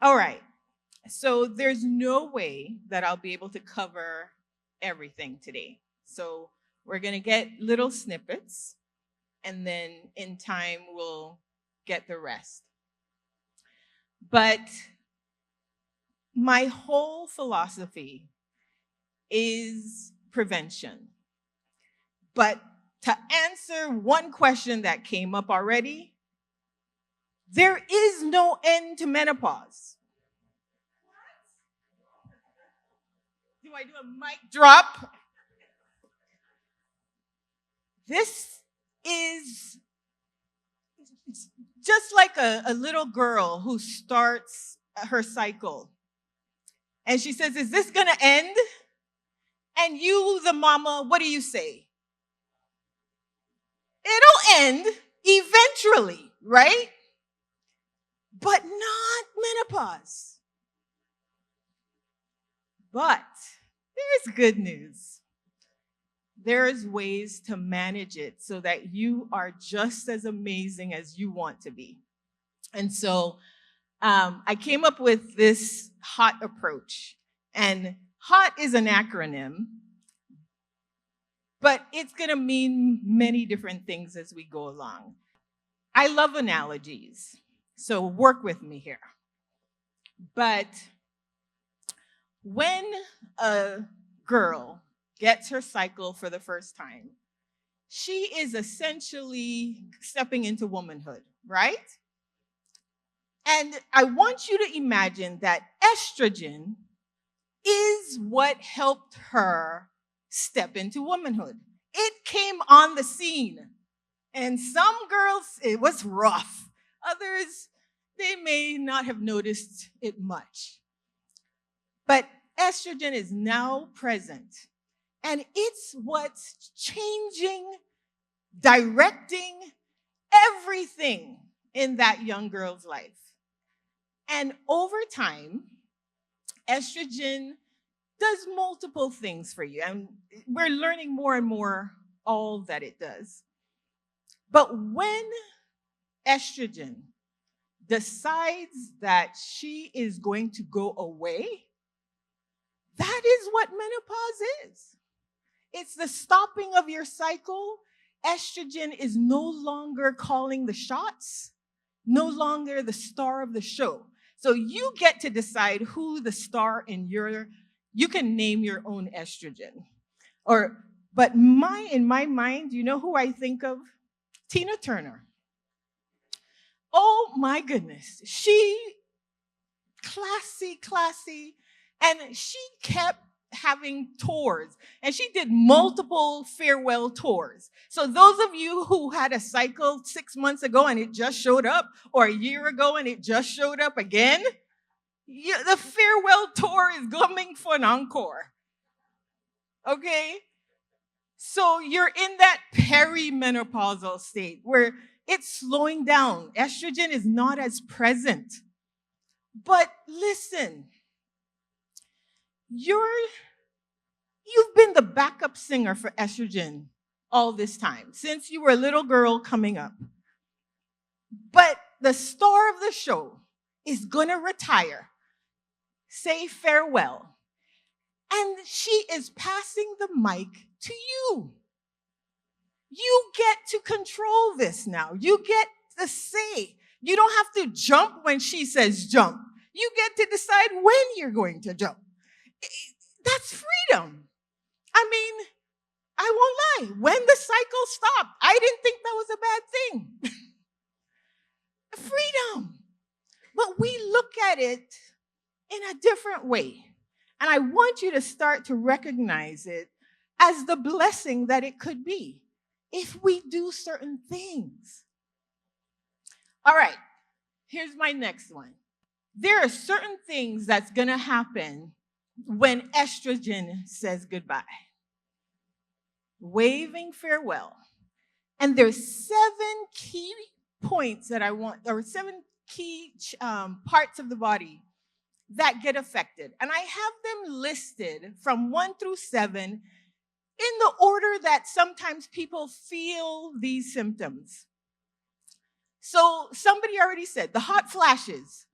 All right. So there's no way that I'll be able to cover everything today. So we're going to get little snippets, and then in time we'll get the rest. But my whole philosophy is prevention. But to answer one question that came up already, there is no end to menopause. Do I do a mic drop? This is just like a little girl who starts her cycle. And she says, "Is this going to end?" And you, the mama, what do you say? It'll end eventually, right? But not menopause. But there's good news. There's ways to manage it so that you are just as amazing as you want to be. And so I came up with this HOT approach. And HOT is an acronym, but it's going to mean many different things as we go along. I love analogies, so work with me here. But when a girl gets her cycle for the first time, she is essentially stepping into womanhood, right? And I want you to imagine that estrogen is what helped her step into womanhood. It came on the scene. And some girls, it was rough. Others, they may not have noticed it much. But estrogen is now present. And it's what's changing, directing everything in that young girl's life. And over time, estrogen does multiple things for you. And we're learning more and more all that it does. But when estrogen decides that she is going to go away, that is what menopause is. It's the stopping of your cycle. Estrogen is no longer calling the shots, no longer the star of the show. So you get to decide who the star in you can name your own estrogen. But in my mind, you know who I think of? Tina Turner. Oh my goodness. She, classy, and she kept having tours, and she did multiple farewell tours. So those of you who had a cycle 6 months ago and it just showed up, or a year ago and it just showed up again, the farewell tour is coming for an encore. Okay? So you're in that perimenopausal state where it's slowing down. Estrogen is not as present. But listen, you've been the backup singer for estrogen all this time, since you were a little girl coming up. But the star of the show is going to retire, say farewell, and she is passing the mic to you. You get to control this now. You get to say. You don't have to jump when she says jump. You get to decide when you're going to jump. That's freedom. I mean, I won't lie. When the cycle stopped, I didn't think that was a bad thing. Freedom. But we look at it in a different way. And I want you to start to recognize it as the blessing that it could be if we do certain things. All right, here's my next one. There are certain things that's going to happen when estrogen says goodbye. Waving farewell. And there's 7 key points that I want, or 7 key parts of the body that get affected. And I have them listed from 1 through 7 in the order that sometimes people feel these symptoms. So somebody already said the hot flashes.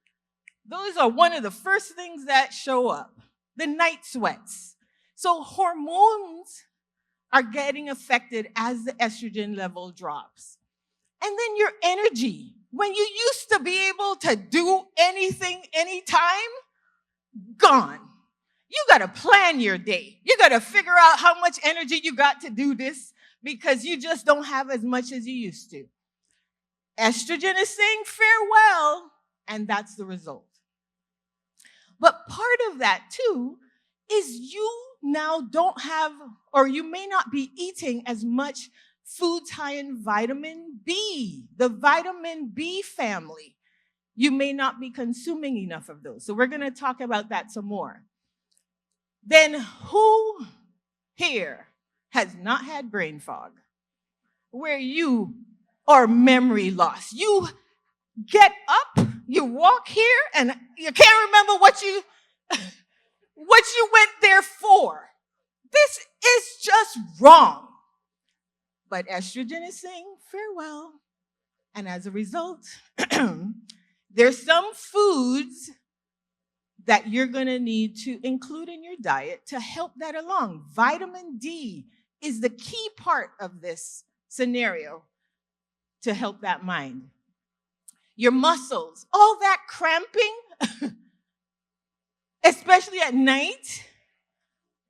Those are one of the first things that show up. The night sweats. So hormones are getting affected as the estrogen level drops. And then your energy. When you used to be able to do anything, anytime, gone. You got to plan your day. You got to figure out how much energy you got to do this because you just don't have as much as you used to. Estrogen is saying farewell, and that's the result. But part of that too is you now don't have, or you may not be eating as much foods high in vitamin B, the vitamin B family. You may not be consuming enough of those. So we're going to talk about that some more. Then who here has not had brain fog? Where you or memory loss. You get up, you walk here, and you can't remember what you went there for. This is just wrong. But estrogen is saying farewell. And as a result, there's some foods that you're going to need to include in your diet to help that along. Vitamin D is the key part of this scenario to help that mind. Your muscles, all that cramping, especially at night.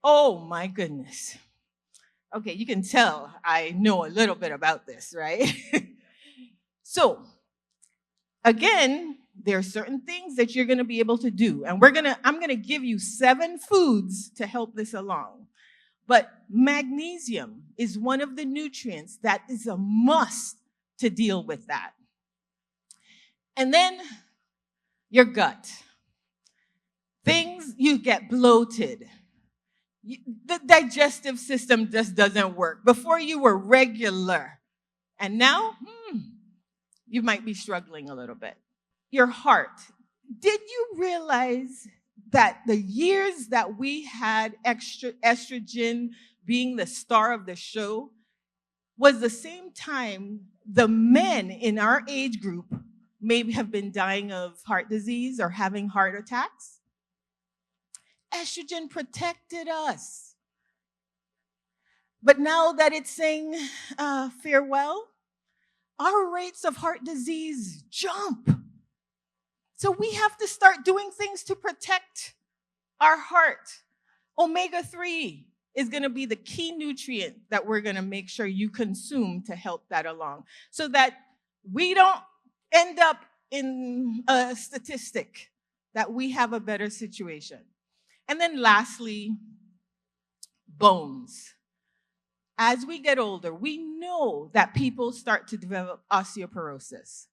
Oh my goodness. Okay, you can tell I know a little bit about this, right? So, again, there are certain things that you're going to be able to do. And I'm going to give you 7 foods to help this along. But magnesium is one of the nutrients that is a must to deal with that. And then your gut. Things, you get bloated. The digestive system just doesn't work. Before you were regular. And now, you might be struggling a little bit. Your heart. Did you realize that the years that we had extra estrogen being the star of the show was the same time the men in our age group may have been dying of heart disease or having heart attacks? Estrogen protected us. But now that it's saying farewell, our rates of heart disease jump. So we have to start doing things to protect our heart. Omega-3 is going to be the key nutrient that we're going to make sure you consume to help that along so that we don't end up in a statistic that we have a better situation. And then lastly, bones. As we get older, we know that people start to develop osteoporosis.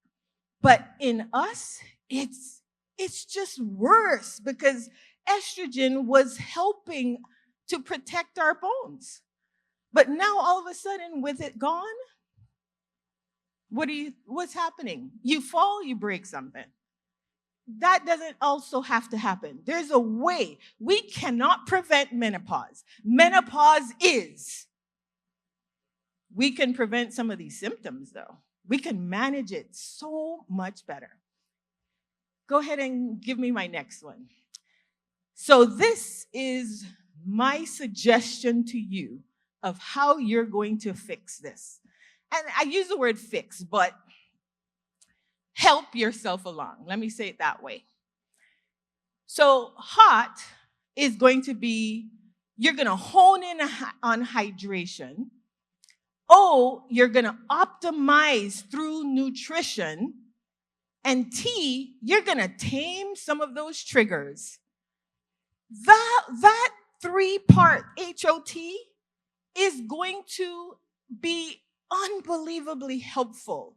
But in us, it's just worse because estrogen was helping to protect our bones. But now all of a sudden, with it gone, what's happening? You fall, you break something. That doesn't also have to happen. There's a way. We cannot prevent menopause. Menopause is. We can prevent some of these symptoms, though. We can manage it so much better. Go ahead and give me my next one. So this is my suggestion to you of how you're going to fix this. And I use the word fix, but help yourself along. Let me say it that way. So hot is going to be, you're going to hone in on hydration. O, you're going to optimize through nutrition. And T, you're going to tame some of those triggers. That 3-part HOT is going to be unbelievably helpful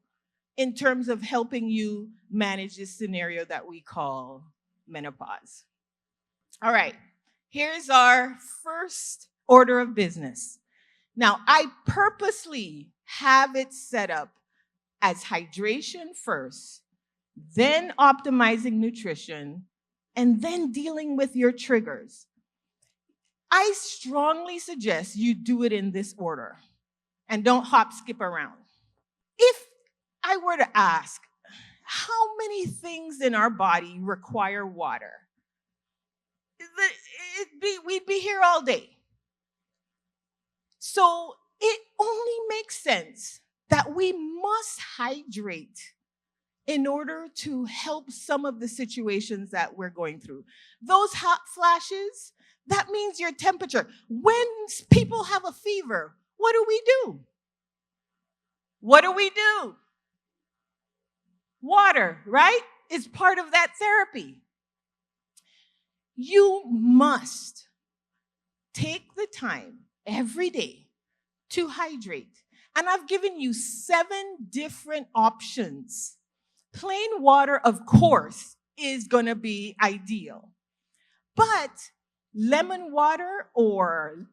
in terms of helping you manage this scenario that we call menopause. All right, here's our first order of business. Now, I purposely have it set up as hydration first, then optimizing nutrition, and then dealing with your triggers. I strongly suggest you do it in this order and don't hop, skip around. If I were to ask, How many things in our body require water? We'd be here all day. So it only makes sense that we must hydrate in order to help some of the situations that we're going through. Those hot flashes, that means your temperature. When people have a fever, what do we do? What do we do? Water, right? Is part of that therapy. You must take the time every day to hydrate. And I've given you 7 different options. Plain water, of course, is going to be ideal. But lemon water or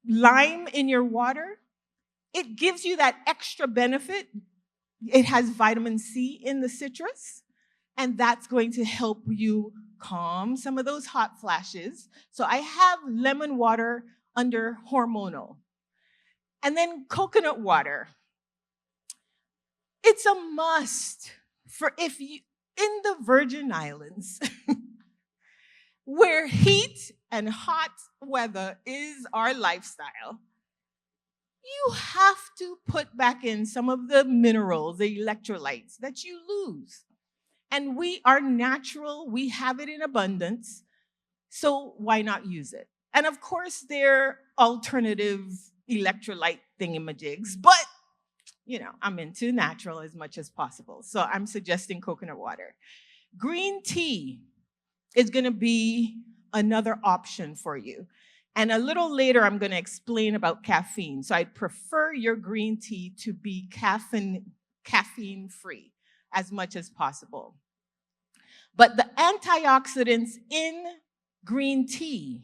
lime in your water, it gives you that extra benefit. It has vitamin C in the citrus, and that's going to help you calm some of those hot flashes. So I have lemon water under hormonal. And then coconut water. It's a must for if you in the Virgin Islands where heat and hot weather is our lifestyle. You have to put back in some of the minerals, the electrolytes that you lose. And we are natural, we have it in abundance, so why not use it? And of course, there are alternative electrolyte thingamajigs, but I'm into natural as much as possible. So I'm suggesting coconut water. Green tea is going to be another option for you. And a little later, I'm going to explain about caffeine. So I'd prefer your green tea to be caffeine-free as much as possible. But the antioxidants in green tea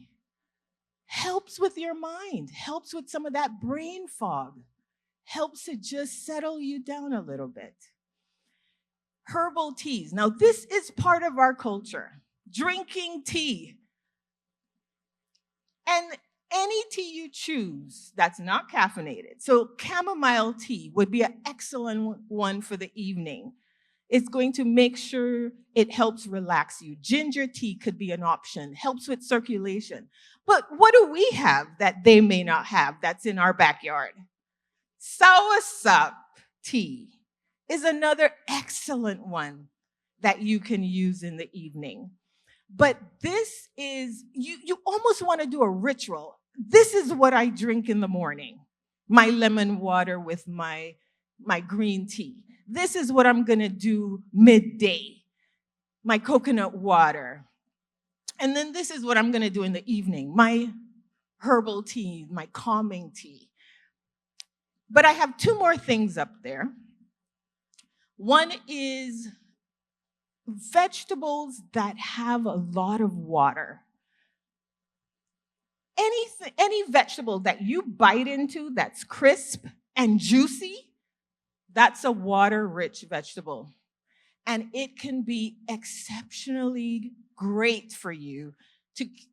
helps with your mind, helps with some of that brain fog, helps to just settle you down a little bit. Herbal teas. Now, this is part of our culture. Drinking tea. And any tea you choose that's not caffeinated. So chamomile tea would be an excellent one for the evening. It's going to make sure it helps relax you. Ginger tea could be an option, helps with circulation. But what do we have that they may not have that's in our backyard? Soursop tea is another excellent one that you can use in the evening. But this is, you almost want to do a ritual. This is what I drink in the morning. My lemon water with my green tea. This is what I'm going to do midday. My coconut water. And then this is what I'm going to do in the evening. My herbal tea, my calming tea. But I have 2 more things up there. One is vegetables that have a lot of water. Any vegetable that you bite into that's crisp and juicy, that's a water-rich vegetable. And it can be exceptionally great for you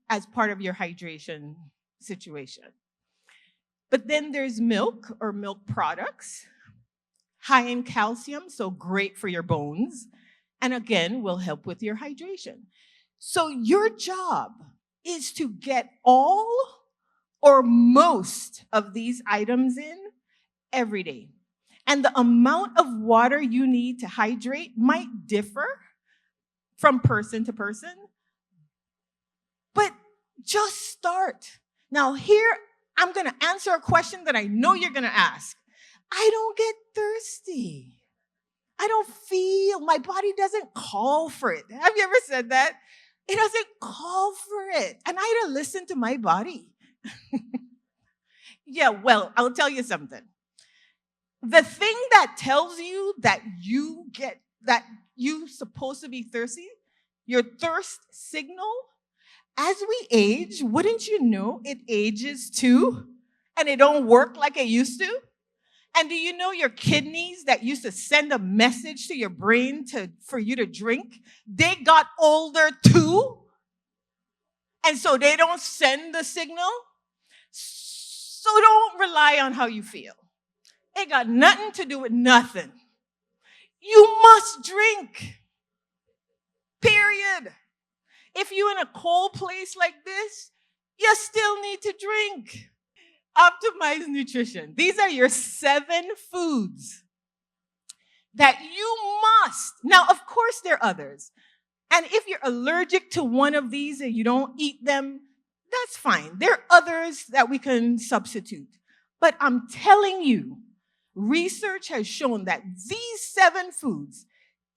as part of your hydration situation. But then there's milk or milk products, high in calcium, so great for your bones. And again, will help with your hydration. So your job is to get all or most of these items in every day. And the amount of water you need to hydrate might differ from person to person, but just start. Now here, I'm going to answer a question that I know you're going to ask. I don't get thirsty. I don't feel, my body doesn't call for it. Have you ever said that? It doesn't call for it. And I had to listen to my body. Yeah, well, I'll tell you something. The thing that tells you that you're supposed to be thirsty, your thirst signal, as we age, wouldn't you know it ages too? And it don't work like it used to? And do you know your kidneys that used to send a message to your brain for you to drink, they got older too? And so they don't send the signal? So don't rely on how you feel. It got nothing to do with nothing. You must drink. Period. If you're in a cold place like this, you still need to drink. Optimize nutrition. These are your 7 foods that you must. Now, of course, there are others. And if you're allergic to one of these and you don't eat them, that's fine. There are others that we can substitute. But I'm telling you, research has shown that these 7 foods,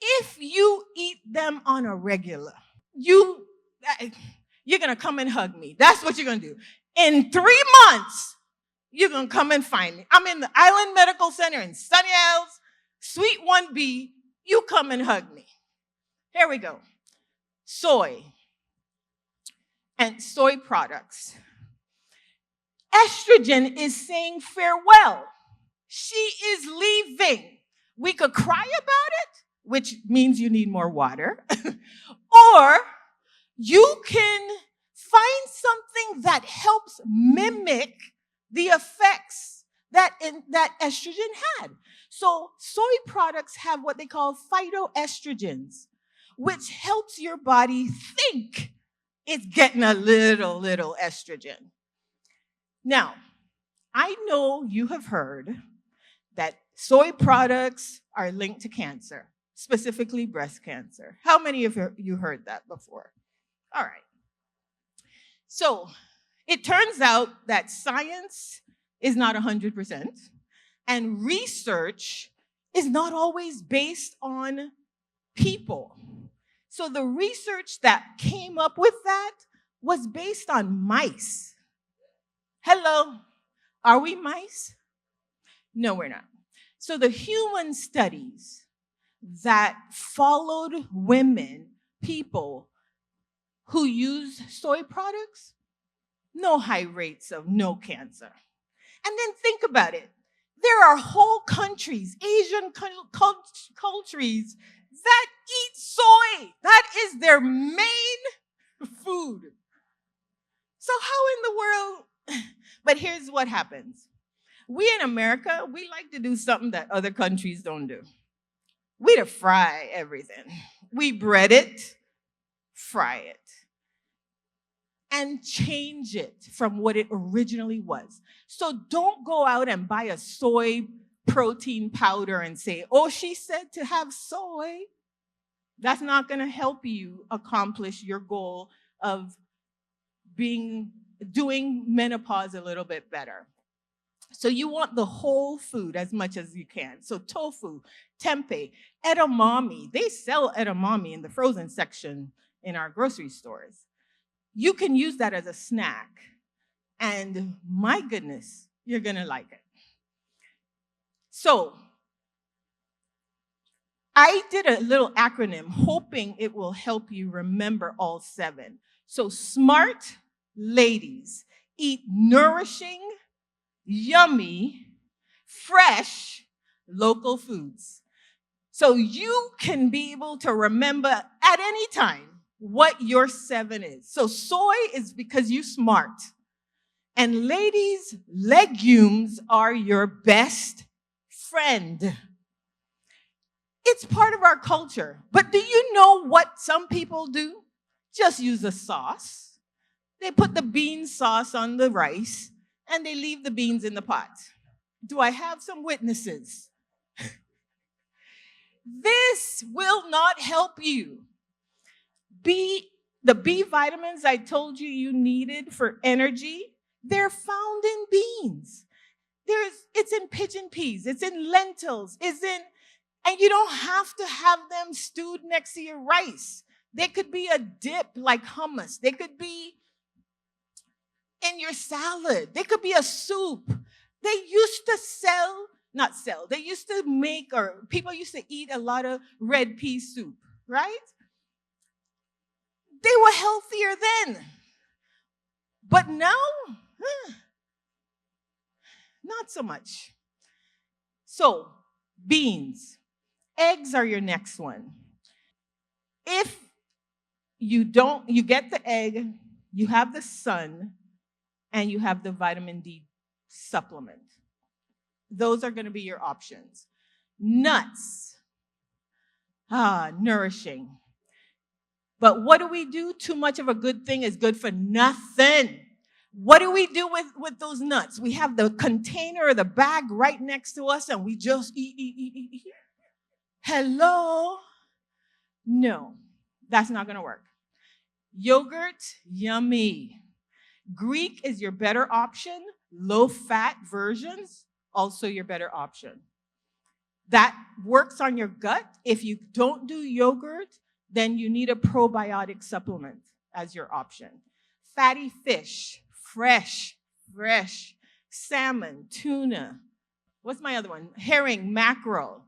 if you eat them on a regular, you're going to come and hug me. That's what you're going to do. In 3 months, you're going to come and find me. I'm in the Island Medical Center in Sunny Isles, Suite 1B. You come and hug me. Here we go. Soy and soy products. Estrogen is saying farewell. She is leaving. We could cry about it, which means you need more water, or you can find something that helps mimic the effects that estrogen had. So soy products have what they call phytoestrogens, which helps your body think it's getting a little estrogen. Now, I know you have heard that soy products are linked to cancer, specifically breast cancer. How many of you heard that before? All right. So it turns out that science is not 100%, and research is not always based on people. So the research that came up with that was based on mice. Hello, are we mice? No, we're not. So the human studies that followed women, people who use soy products, no high rates of no cancer. And then think about it. There are whole countries, Asian countries, that eat soy. That is their main food. So how in the world? But here's what happens. We in America, we like to do something that other countries don't do. We to fry everything. We bread it, fry it, and change it from what it originally was. So don't go out and buy a soy protein powder and say, oh, she said to have soy. That's not going to help you accomplish your goal of doing menopause a little bit better. So you want the whole food as much as you can. So tofu, tempeh, edamame. They sell edamame in the frozen section in our grocery stores. You can use that as a snack. And my goodness, you're going to like it. So I did a little acronym hoping it will help you remember all 7. So smart ladies eat nourishing, yummy, fresh, local foods. So you can be able to remember at any time what your 7 is. So soy is because you're smart. And ladies, legumes are your best friend. It's part of our culture. But do you know what some people do? Just use a sauce. They put the bean sauce on the rice, and they leave the beans in the pot. Do I have some witnesses? This will not help you. The B vitamins I told you needed for energy, they're found in beans. It's in pigeon peas, it's in lentils, and you don't have to have them stewed next to your rice. They could be a dip like hummus. They could be in your salad. They could be a soup. They used to they used to make, or people used to eat a lot of red pea soup, right? They were healthier then. But now, not so much. So, beans. Eggs are your next one. If you get the egg, you have the sun, and you have the vitamin D supplement. Those are going to be your options. Nuts. Nourishing. But what do? Too much of a good thing is good for nothing. What do we do with those nuts? We have the container or the bag right next to us and we just eat. Hello? No, that's not going to work. Yogurt, yummy. Greek is your better option. Low-fat versions, also your better option. That works on your gut. If you don't do yogurt, then you need a probiotic supplement as your option. Fatty fish, fresh, salmon, tuna. What's my other one? Herring, mackerel.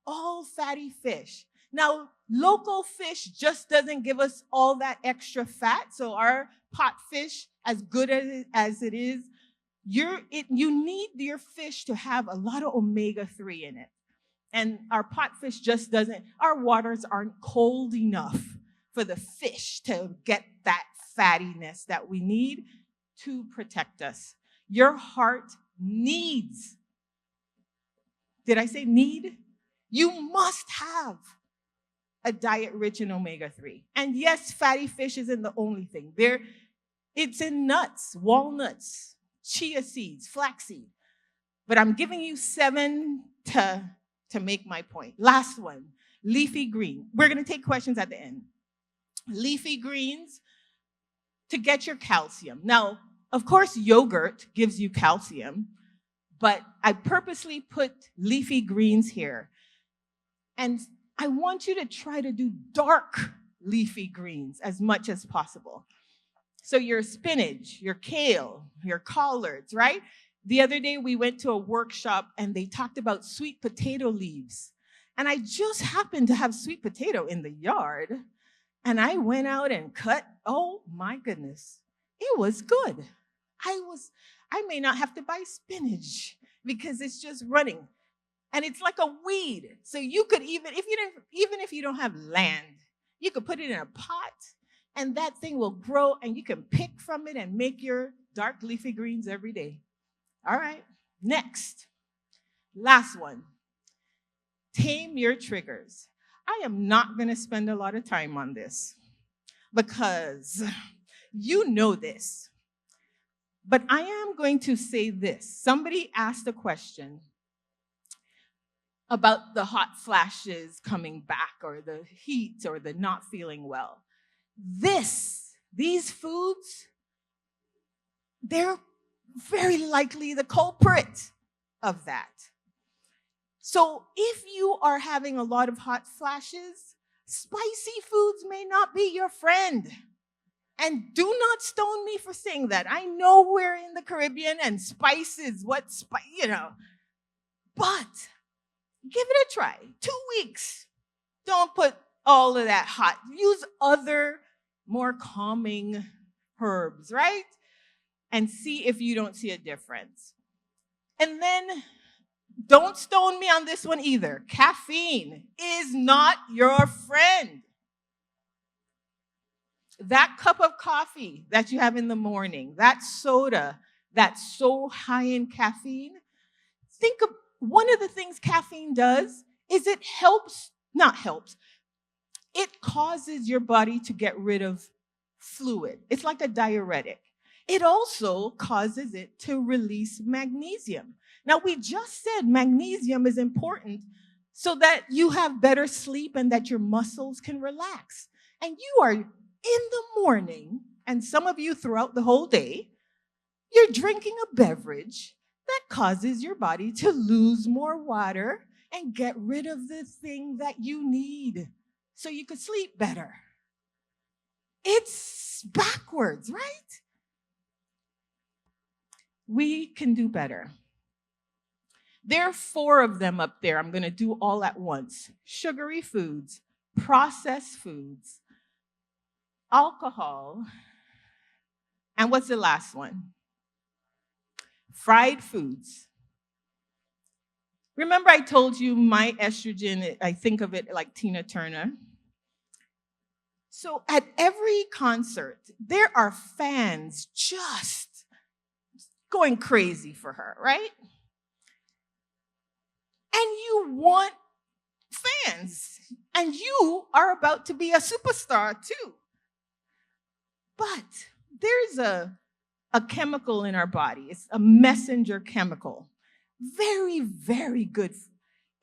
All fatty fish. Now, local fish just doesn't give us all that extra fat. So our pot fish, as good as it is, you need your fish to have a lot of omega-3 in it. And our pot fish just doesn't, our waters aren't cold enough for the fish to get that fattiness that we need to protect us. Your heart needs, did I say need? You must have a diet rich in omega-3. And yes, fatty fish isn't the only thing. It's in nuts, walnuts, chia seeds, flaxseed. But I'm giving you 7 to make my point. Last one, leafy green. We're going to take questions at the end. Leafy greens to get your calcium. Now, of course, yogurt gives you calcium, but I purposely put leafy greens here. And I want you to try to do dark leafy greens as much as possible. So your spinach, your kale, your collards, right? The other day we went to a workshop and they talked about sweet potato leaves. And I just happened to have sweet potato in the yard. And I went out and cut. Oh my goodness. It was good. I may not have to buy spinach because it's just running. And it's like a weed. So you could even if you don't have land, you could put it in a pot and that thing will grow and you can pick from it and make your dark leafy greens every day. All right, next. Last one. Tame your triggers. I am not going to spend a lot of time on this because you know this. But I am going to say this. Somebody asked a question about the hot flashes coming back or the heat or the not feeling well. These foods, they're very likely the culprit of that. So if you are having a lot of hot flashes, spicy foods may not be your friend. And do not stone me for saying that. I know we're in the Caribbean and spice is but give it a try. 2 weeks. Don't put all of that hot. Use other more calming herbs, right? And see if you don't see a difference. And then don't stone me on this one either. Caffeine is not your friend. That cup of coffee that you have in the morning, that soda that's so high in caffeine, think of one of the things caffeine does is it causes your body to get rid of fluid. It's like a diuretic. It also causes it to release magnesium. Now, we just said magnesium is important so that you have better sleep and that your muscles can relax. And you are in the morning, and some of you throughout the whole day, you're drinking a beverage that causes your body to lose more water and get rid of the thing that you need so you could sleep better. It's backwards, right? We can do better. There are 4 of them up there. I'm going to do all at once. Sugary foods, processed foods, alcohol, and what's the last one? Fried foods. Remember I told you my estrogen, I think of it like Tina Turner. So at every concert, there are fans just going crazy for her, right? And you want fans, and you are about to be a superstar too. But there's a chemical in our body. It's a messenger chemical. Very, very good.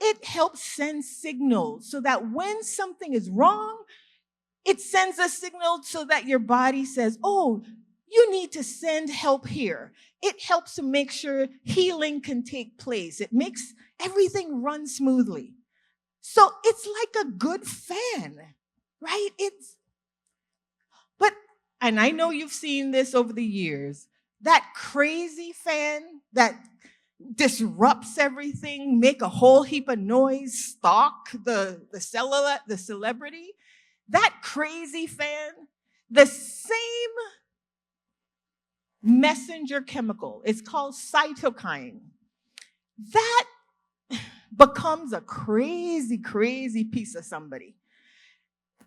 It helps send signals so that when something is wrong, it sends a signal so that your body says, oh, you need to send help here. It helps to make sure healing can take place. It makes everything run smoothly. So it's like a good fan, right? And I know you've seen this over the years, that crazy fan that disrupts everything, make a whole heap of noise, stalk the celebrity, that crazy fan, the same messenger chemical, it's called cytokine, that becomes a crazy, crazy piece of somebody.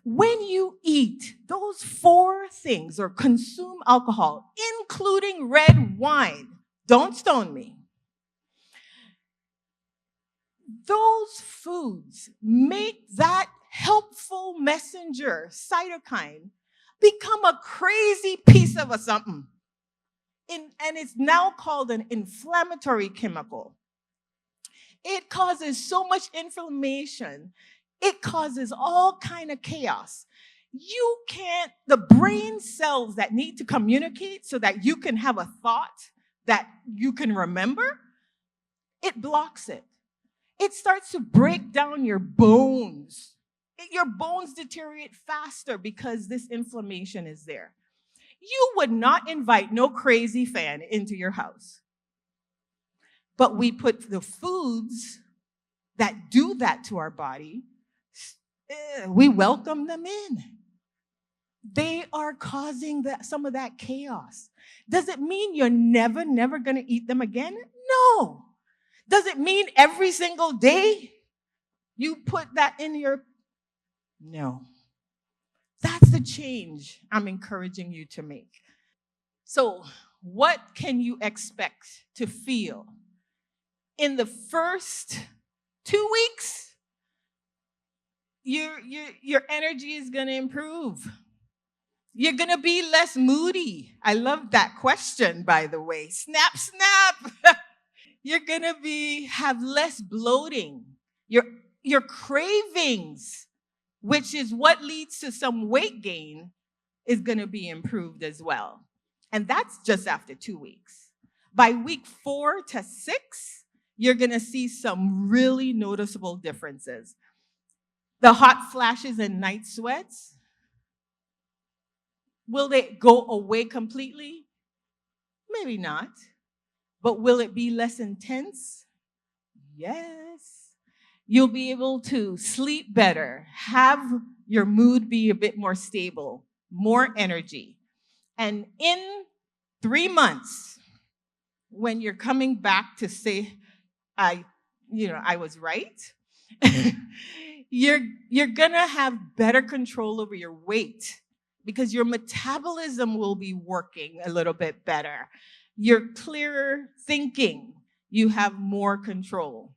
When you eat those 4 things or consume alcohol, including red wine, don't stone me, those foods make that helpful messenger, cytokine, become a crazy piece of a something. And it's now called an inflammatory chemical. It causes so much inflammation. It causes all kind of chaos. The brain cells that need to communicate so that you can have a thought that you can remember, it blocks it. It starts to break down your bones. Your bones deteriorate faster because this inflammation is there. You would not invite no crazy fan into your house. But we put the foods that do that to our body, we welcome them in. They are causing some of that chaos. Does it mean you're never going to eat them again? No. Does it mean every single day you put that in your... No. That's the change I'm encouraging you to make. So, what can you expect to feel? In the first 2 weeks, your energy is going to improve. You're going to be less moody. I love that question, by the way. Snap, snap. You're going to have less bloating. Your cravings, which is what leads to some weight gain, is going to be improved as well. And that's just after 2 weeks. By week 4 to 6, you're going to see some really noticeable differences. The hot flashes and night sweats, will they go away completely? Maybe not. But will it be less intense? Yes. You'll be able to sleep better, have your mood be a bit more stable, more energy. And in 3 months, when you're coming back to say, I was right, you're gonna have better control over your weight because your metabolism will be working a little bit better. You're clearer thinking, you have more control.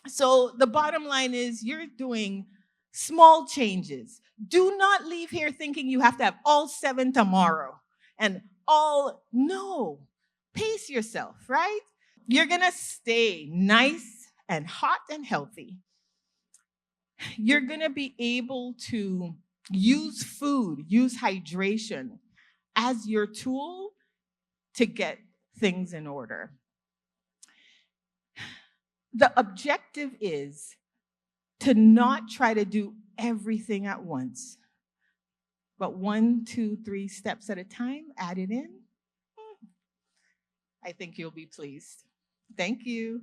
So the bottom line is you're doing small changes. Do not leave here thinking you have to have all 7 tomorrow and no. Pace yourself, right? You're gonna stay nice and hot and healthy. You're gonna be able to use food, use hydration as your tool to get things in order. The objective is to not try to do everything at once, but 1, 2, 3 steps at a time, add it in. I think you'll be pleased. Thank you.